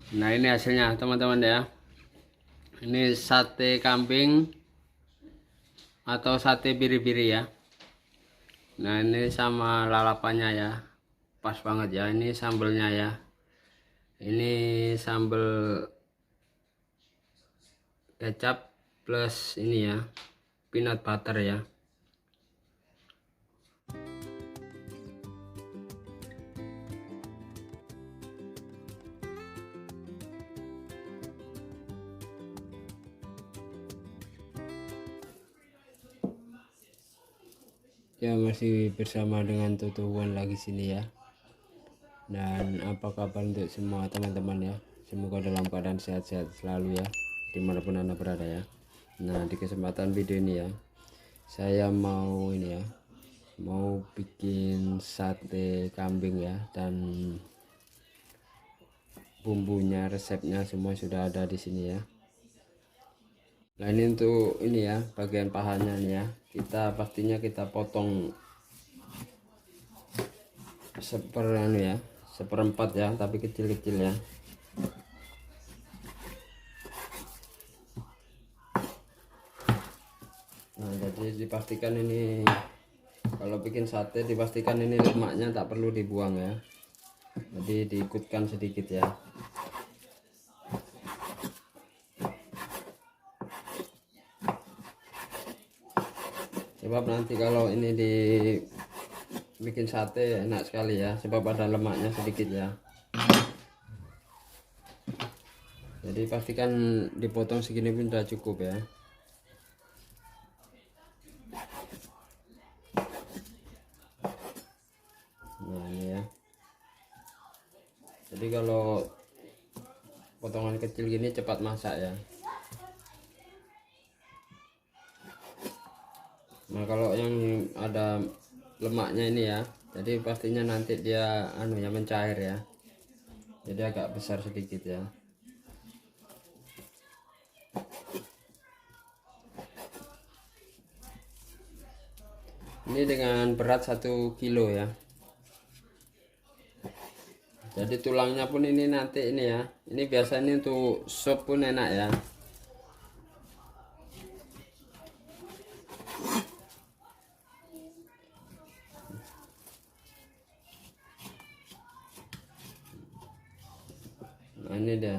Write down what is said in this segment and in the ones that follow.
Nah ini hasilnya teman-teman ya. Ini sate kambing atau sate biri-biri ya. Nah ini sama lalapannya ya, pas banget ya. Ini sambelnya ya, ini sambel kecap plus ini ya, peanut butter ya. Ya masih bersama dengan Tutuwan lagi sini ya. Dan apa kabar untuk semua teman-teman ya. Semoga dalam keadaan sehat-sehat selalu ya, dimanapun anda berada ya. Nah di kesempatan video ini ya, saya mau ini ya, mau bikin sate kambing ya. Dan bumbunya, resepnya semua sudah ada di sini ya. Nah ini untuk ini ya, bagian pahanya nih ya, pastinya kita potong seperempat ya, tapi kecil-kecil ya. Nah jadi dipastikan ini, kalau bikin sate dipastikan ini lemaknya tak perlu dibuang ya, jadi diikutkan sedikit ya. Sebab nanti kalau ini bikin sate enak sekali ya, sebab ada lemaknya sedikit ya. Jadi pastikan dipotong segini pun sudah cukup ya. Nah ini ya, jadi kalau potongan kecil gini cepat masak ya. Nah kalau yang ada lemaknya ini ya, jadi pastinya nanti dia mencair ya, jadi agak besar sedikit ya. Ini dengan berat 1 kilo ya. Jadi tulangnya pun ini nanti ini ya, ini biasanya untuk sop pun enak ya. Nah ini dia,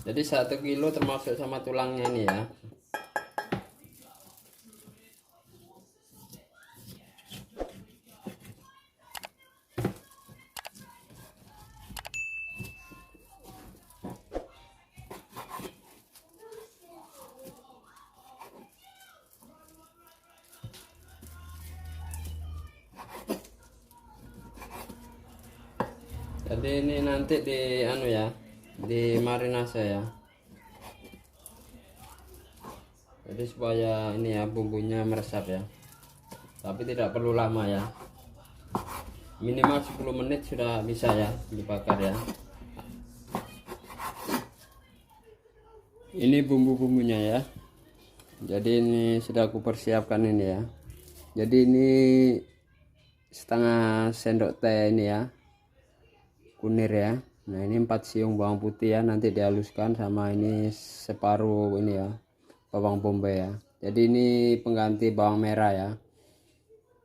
jadi 1 kilo termasuk sama tulangnya ini ya. Jadi ini nanti di marinase ya. Jadi supaya ini ya bumbunya meresap ya. Tapi tidak perlu lama ya. Minimal 10 menit sudah bisa ya dibakar ya. Ini bumbu-bumbunya ya. Jadi ini sudah aku persiapkan ini ya. Jadi ini setengah sendok teh ini ya, kunir ya. Nah ini 4 siung bawang putih ya, nanti dihaluskan, sama ini separuh ini ya, bawang bombay ya. Jadi ini pengganti bawang merah ya.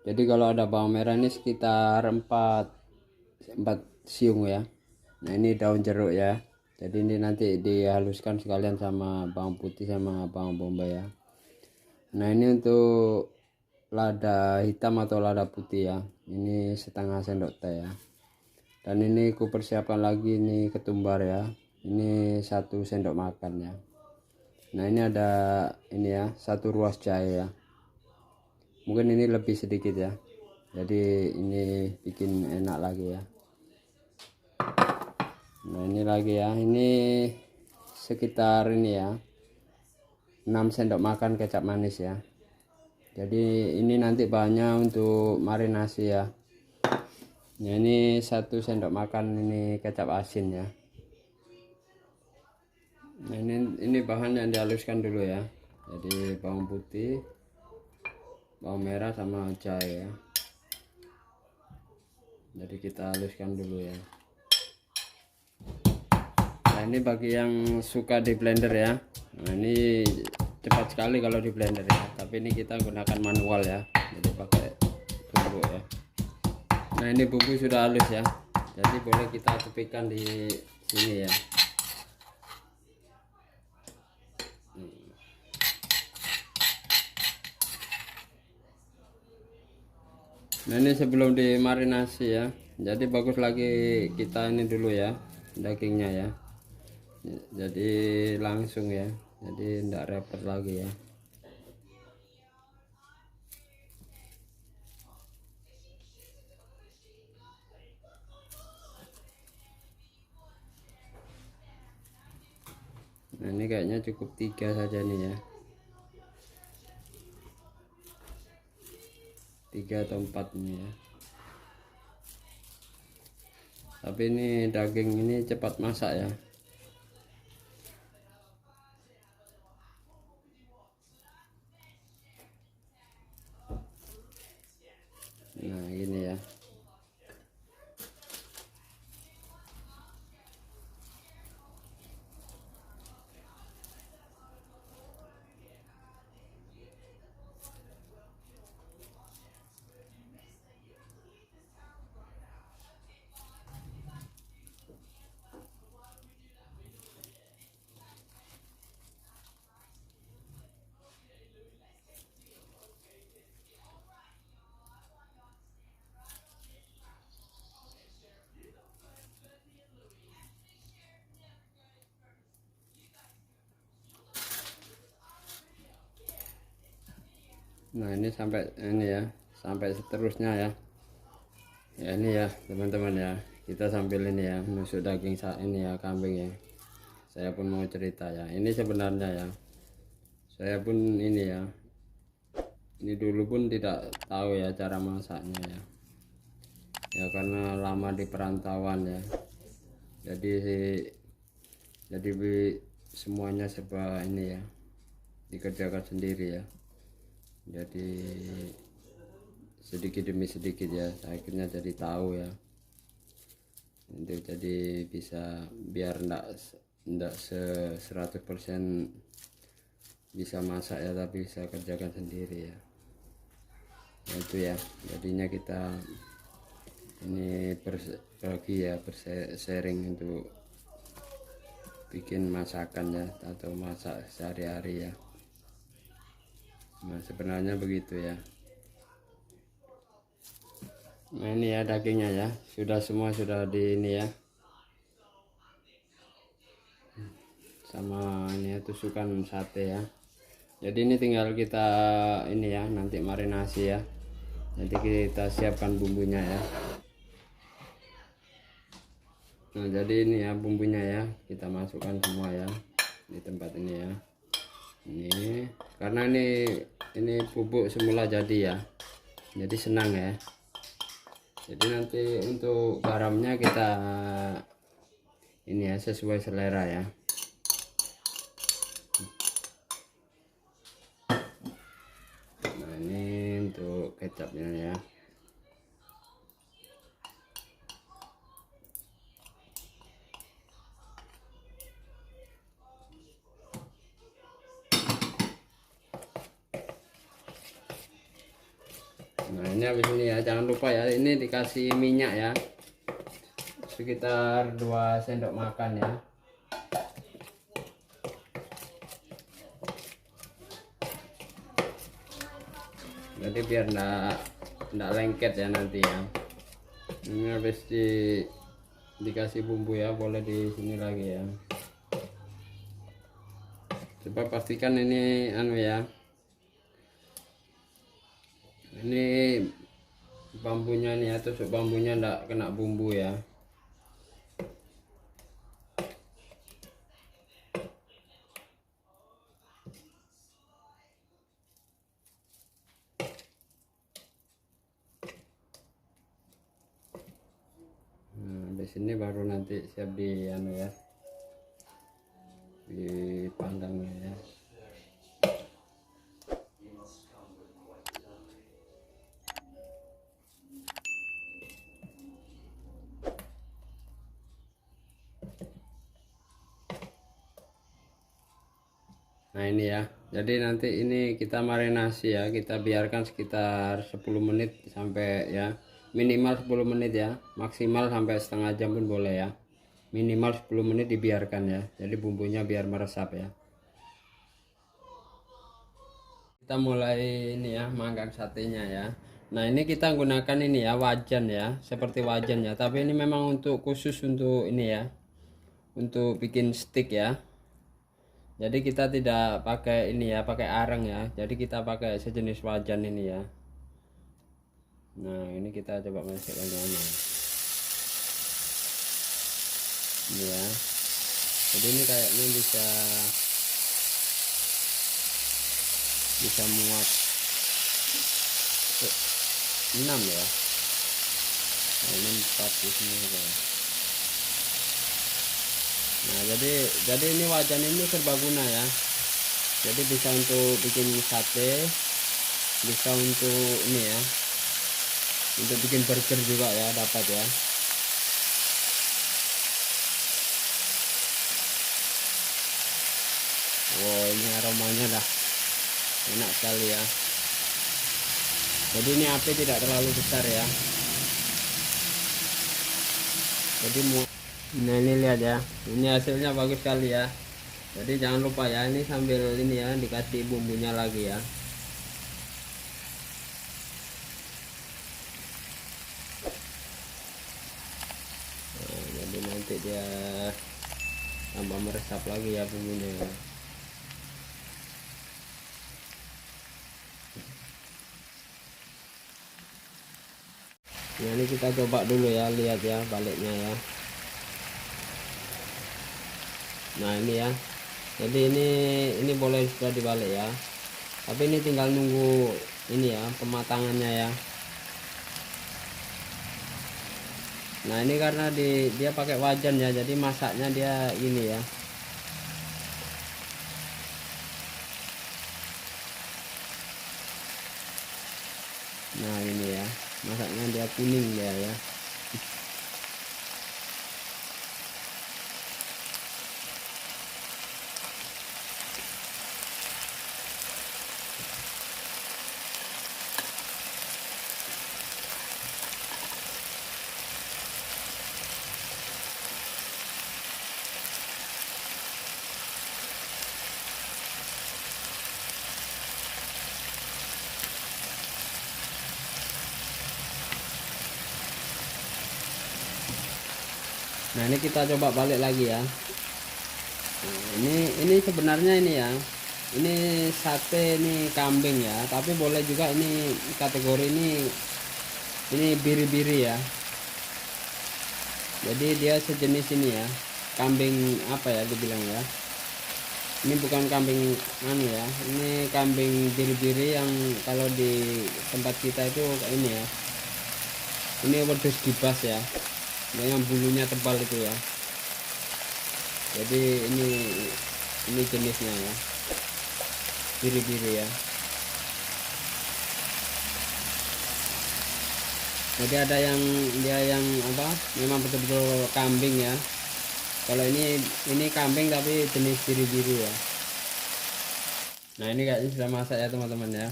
Jadi kalau ada bawang merah ini sekitar 4 siung ya. Nah ini daun jeruk ya. Jadi ini nanti dihaluskan sekalian sama bawang putih sama bawang bombay ya. Nah ini untuk lada hitam atau lada putih ya, ini setengah sendok teh ya. Dan ini ku persiapkan lagi ini ketumbar ya, ini 1 sendok makan ya. Nah ini ada ini ya, 1 ruas jahe ya, mungkin ini lebih sedikit ya, jadi ini bikin enak lagi ya. Nah ini lagi ya, ini sekitar ini ya 6 sendok makan kecap manis ya. Jadi ini nanti bahannya untuk marinasi ya. Ya ini 1 sendok makan ini kecap asin ya. Nah ini bahan yang dihaluskan dulu ya. Jadi bawang putih, bawang merah sama jahe ya. Jadi kita haluskan dulu ya. Nah Nah ini bagi yang suka di blender ya, nah ini cepat sekali kalau di blender ya, tapi ini kita gunakan manual ya, jadi pakai tumbuk ya. Nah ini bumbu sudah halus ya, jadi boleh kita tepikan di sini ya. Nah ini sebelum dimarinasi ya, jadi bagus lagi kita ini dulu ya dagingnya ya, jadi langsung ya, jadi tidak repot lagi ya. Nah ini kayaknya cukup 3 saja nih ya, 3 atau 4 nih ya. Tapi ini daging ini cepat masak ya. Nah ini ya. Nah ini sampai ini ya, sampai seterusnya ya. Ya ini ya teman-teman ya, kita sambil ini ya menusuk daging saat ini ya kambing ya. Saya pun mau cerita ya, ini sebenarnya ya, saya pun ini ya, ini dulu pun tidak tahu ya cara masaknya ya. Ya karena lama di perantauan ya, jadi semuanya serba ini ya dikerjakan sendiri ya. Jadi sedikit demi sedikit ya akhirnya jadi tahu ya, untuk jadi bisa biar enggak 100% bisa masak ya, tapi bisa kerjakan sendiri ya. Nah, itu ya jadinya kita ini berbagi ya, sharing untuk bikin masakan ya atau masak sehari-hari ya. Nah sebenarnya begitu ya. Nah ini ya dagingnya ya, sudah semua sudah di ini ya, sama ini ya tusukan sate ya. Jadi ini tinggal kita ini ya nanti marinasi ya, jadi kita siapkan bumbunya ya. Nah jadi ini ya bumbunya ya, kita masukkan semua ya di tempat ini ya. Ini karena ini bubuk semula jadi ya, jadi senang ya. Jadi nanti untuk garamnya kita ini ya sesuai selera ya. Nah ini untuk kecapnya ya. Nah ini habis ini ya, jangan lupa ya ini dikasih minyak ya, sekitar 2 sendok makan ya. Jadi biar enggak lengket ya nanti ya. Ini habis dikasih bumbu ya, boleh di sini lagi ya. Coba pastikan ini anu ya, ini bambunya nih ya, tusuk bambunya enggak kena bumbu ya. Nah di sini baru nanti siap di anu ya, dipanggang ya. Nah ini ya, jadi nanti ini kita marinasi ya, kita biarkan sekitar 10 menit sampai ya, minimal 10 menit ya, maksimal sampai setengah jam pun boleh ya, minimal 10 menit dibiarkan ya, jadi bumbunya biar meresap ya. Kita mulai ini ya, manggang satenya ya. Nah ini kita gunakan ini ya, wajan ya, seperti wajan ya, tapi ini memang untuk khusus untuk ini ya, untuk bikin stick ya. Jadi kita tidak pakai ini ya, pakai areng ya, jadi kita pakai sejenis wajan ini ya. Nah ini kita coba masukkan ini ya, jadi ini kayaknya bisa muat 6 ya. Nah, ini 4 di sini ya. Nah jadi ini wajan ini serbaguna ya, jadi bisa untuk bikin sate, bisa untuk ini ya, untuk bikin burger juga ya, dapat ya. Wow ini aromanya dah enak sekali ya. Jadi ini api tidak terlalu besar ya, jadi nah ini lihat ya, ini hasilnya bagus sekali ya. Jadi jangan lupa ya, ini sambil ini ya dikasih bumbunya lagi ya. Nah, jadi nanti dia tambah meresap lagi ya bumbunya ya. Nah ini kita coba dulu ya, lihat ya baliknya ya. Nah ini ya, jadi ini boleh sudah dibalik ya, tapi ini tinggal nunggu ini ya pematangannya ya. Nah ini karena dia pakai wajan ya, jadi masaknya dia ini ya. Nah ini ya, masaknya dia kuning dia ya. Nah ini kita coba balik lagi ya. Nah, ini sebenarnya ini ya, ini sate ini kambing ya, tapi boleh juga ini kategori ini biri-biri ya. Jadi dia sejenis ini ya, kambing apa ya dibilang ya, ini bukan kambing anu ya, ini kambing biri-biri yang kalau di tempat kita itu ini ya, ini wedus gibas ya, yang bulunya tebal itu ya. Jadi ini jenisnya ya, biri-biri ya. Jadi ada yang dia yang apa, memang betul-betul kambing ya. Kalau ini kambing tapi jenis biri-biri ya. Nah ini kayaknya sudah masak ya teman-teman ya,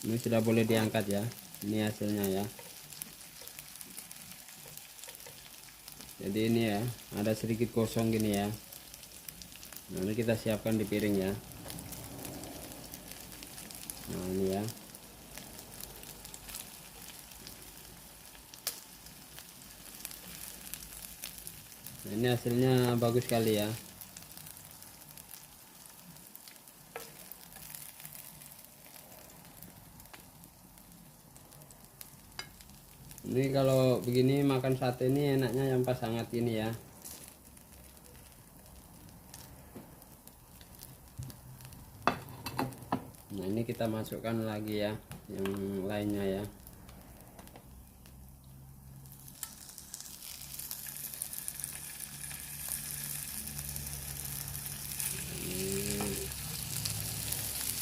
ini sudah boleh diangkat ya. Ini hasilnya ya. Jadi ini ya, ada sedikit kosong gini ya. Nah ini kita siapkan di piring ya. Nah ini ya. Nah, ini hasilnya bagus sekali ya. Ini kalau begini makan sate ini enaknya yang pas hangat ini ya. Nah ini kita masukkan lagi ya yang lainnya ya.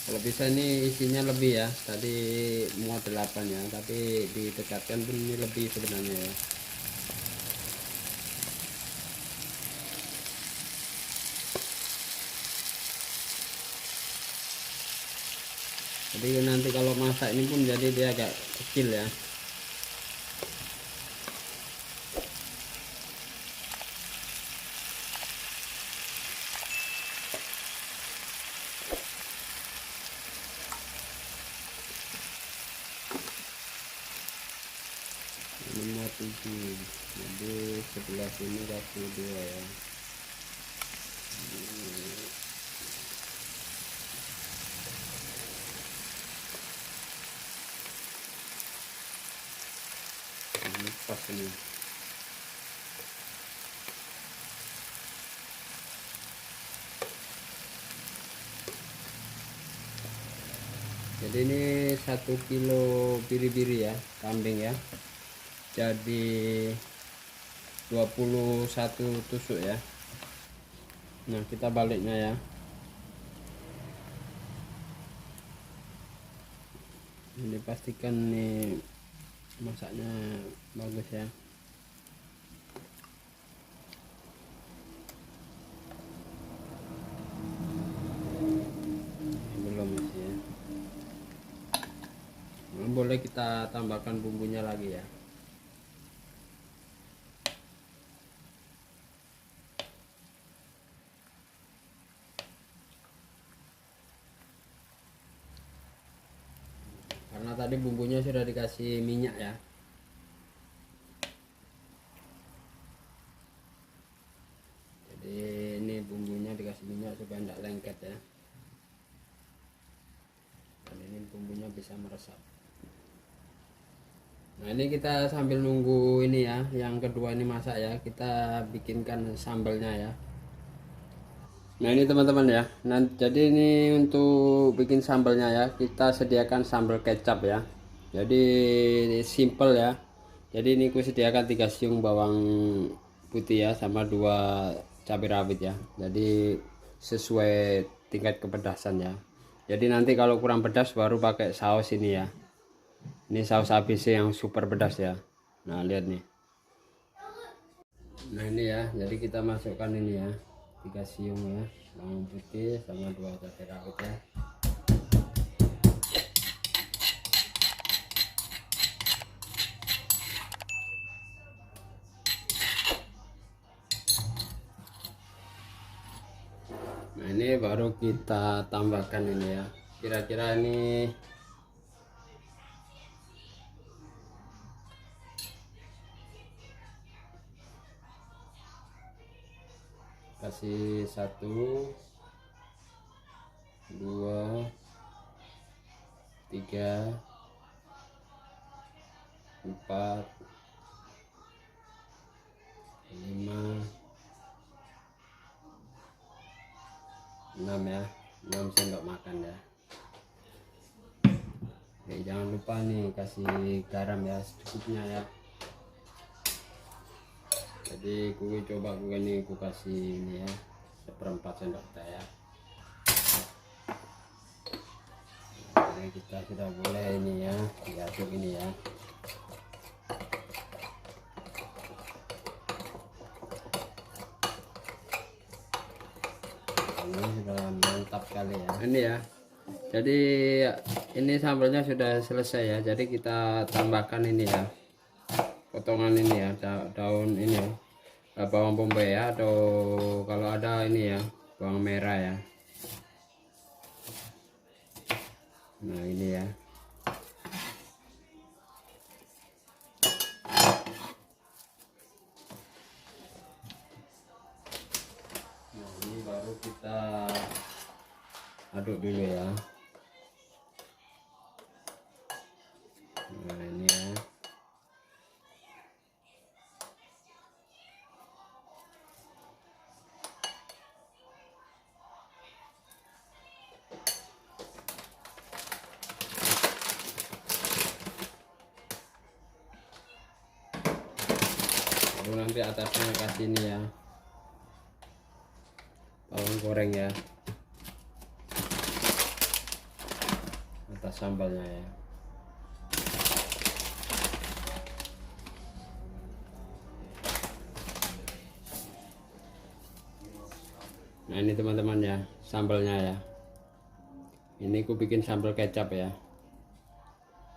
Kalau bisa ini isinya lebih ya, tadi muat 8 ya, tapi didekatkan pun ini lebih sebenarnya ya. Jadi nanti kalau masak ini pun jadi dia agak kecil ya. Ini mau 7, jadi sebelah sini kasih 2 ya. Ini pas ini. Jadi ini 1 kilo biri-biri ya, kambing ya. Jadi 21 tusuk ya. Nah, kita baliknya ya. Ini pastikan nih masaknya bagus ya. Belum masih ya. Nah, boleh kita tambahkan bumbunya lagi ya. Karena tadi bumbunya sudah dikasih minyak ya. Jadi ini bumbunya dikasih minyak supaya tidak lengket ya. Dan ini bumbunya bisa meresap. Nah, ini kita sambil nunggu ini ya, yang kedua ini masak ya, kita bikinkan sambalnya ya. Nah, ini teman-teman ya. Nah, jadi ini untuk bikin sambalnya ya, kita sediakan sambal kecap ya. Jadi simple ya. Jadi ini aku sediakan 3 siung bawang putih ya, sama 2 cabai rawit ya. Jadi sesuai tingkat kepedasan ya. Jadi nanti kalau kurang pedas baru pakai saus ini ya. Ini saus ABC yang super pedas ya. Nah, lihat nih. Nah, ini ya. Jadi kita masukkan ini ya. 3 siung ya, bawang putih sama 2 cabai rawit ya. Nah, ini baru kita tambahkan ini ya. Kira-kira ini kasih 1, 2, 3, 4, 5, 6 ya. 6 sendok makan ya. Oke, jangan lupa nih kasih garam ya secukupnya ya. Jadi gue coba gue kasih ini ya, 1/4 sendok teh ya. Nah, kita sudah boleh ini ya, diaduk ini ya. Ini sudah mantap kali ya. Ini ya. Jadi ini sambalnya sudah selesai ya. Jadi kita tambahkan ini ya, potongan ini ya, daun ini ya, bawang bombay ya, atau kalau ada ini ya, bawang merah ya. Nah, ini ya. Nah, ini baru kita aduk dulu ya. Nah, ini ya. Lalu nanti atasnya kasih ini ya, bawang goreng ya, atas sambalnya ya. Nah, ini teman-teman ya, sambalnya ya. Ini aku bikin sambal kecap ya.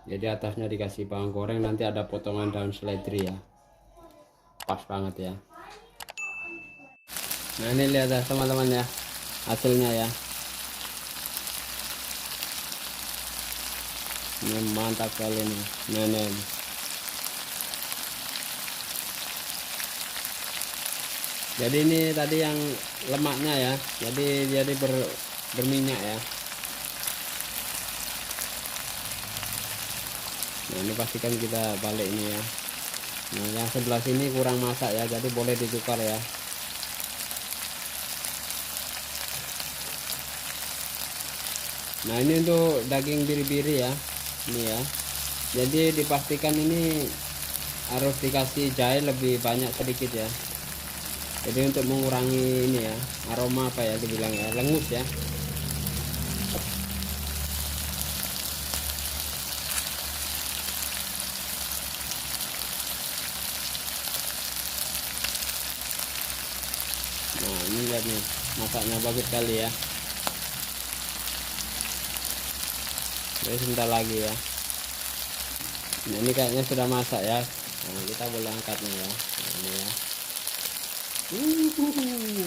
Jadi atasnya dikasih bawang goreng, nanti ada potongan daun seledri ya. Pas banget ya. Nah ini lihat ya teman-teman ya, hasilnya ya. Ini mantap kali nih. Nah. Jadi ini tadi yang lemaknya ya. Jadi berminyak ya. Nah ini pastikan kita balik ini ya. Nah yang sebelah sini kurang masak ya, jadi boleh ditukar ya. Nah ini untuk daging biri-biri ya, ini ya. Jadi dipastikan ini harus dikasih jahe lebih banyak sedikit ya. Jadi untuk mengurangi ini ya, aroma apa ya dibilang ya, lengus ya. Nah ini lihat nih, masaknya bagus sekali ya. Jadi sebentar lagi ya. Nah ini kayaknya sudah masak ya. Nah kita boleh angkatnya ya. Nah, ini ya.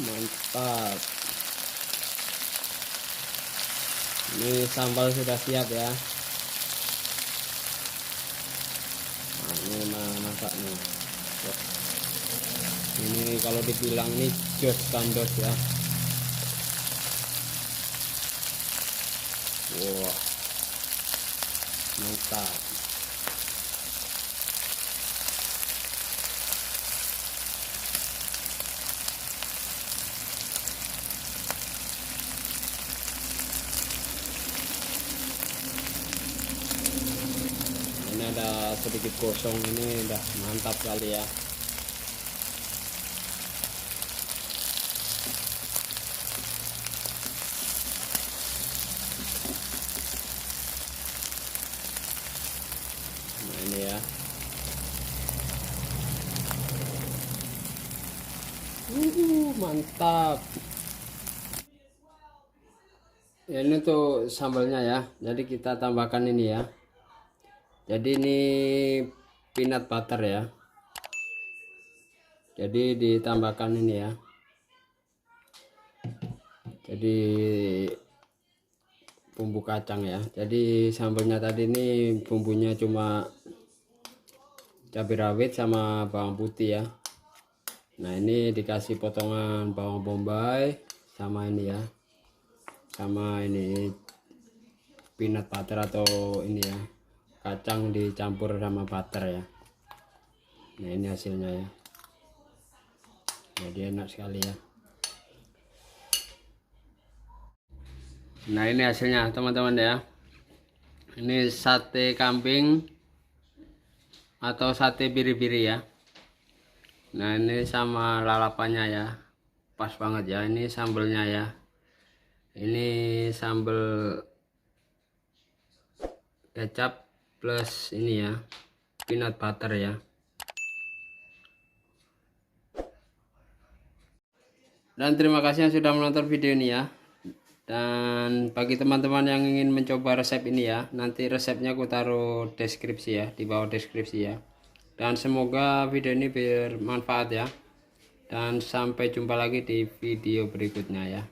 Mantap. Ini sambal sudah siap ya. Nah ini masaknya. Ini kalau dibilang nih jos kandos ya. Wah, mantap. Ini ada sedikit gosong, ini udah mantap kali ya. Nah ini ya. Mantap. Ya ini tuh sambalnya ya. Jadi kita tambahkan ini ya. Jadi ini peanut butter ya. Jadi ditambahkan ini ya. Jadi bumbu kacang ya. Jadi sambalnya tadi ini bumbunya cuma cabai rawit sama bawang putih ya. Nah ini dikasih potongan bawang bombay sama ini ya, sama ini peanut butter atau ini ya, kacang dicampur sama butter ya. Nah ini hasilnya ya. Jadi enak sekali ya. Nah ini hasilnya teman-teman ya. Ini sate kambing atau sate biri-biri ya. Nah ini sama lalapannya ya, pas banget ya. Ini sambelnya ya, ini sambel kecap plus ini ya, peanut butter ya. Dan terima kasih yang sudah menonton video ini ya. Dan bagi teman-teman yang ingin mencoba resep ini ya, nanti resepnya aku taruh deskripsi ya, di bawah deskripsi ya. Dan semoga video ini bermanfaat ya. Dan sampai jumpa lagi di video berikutnya ya.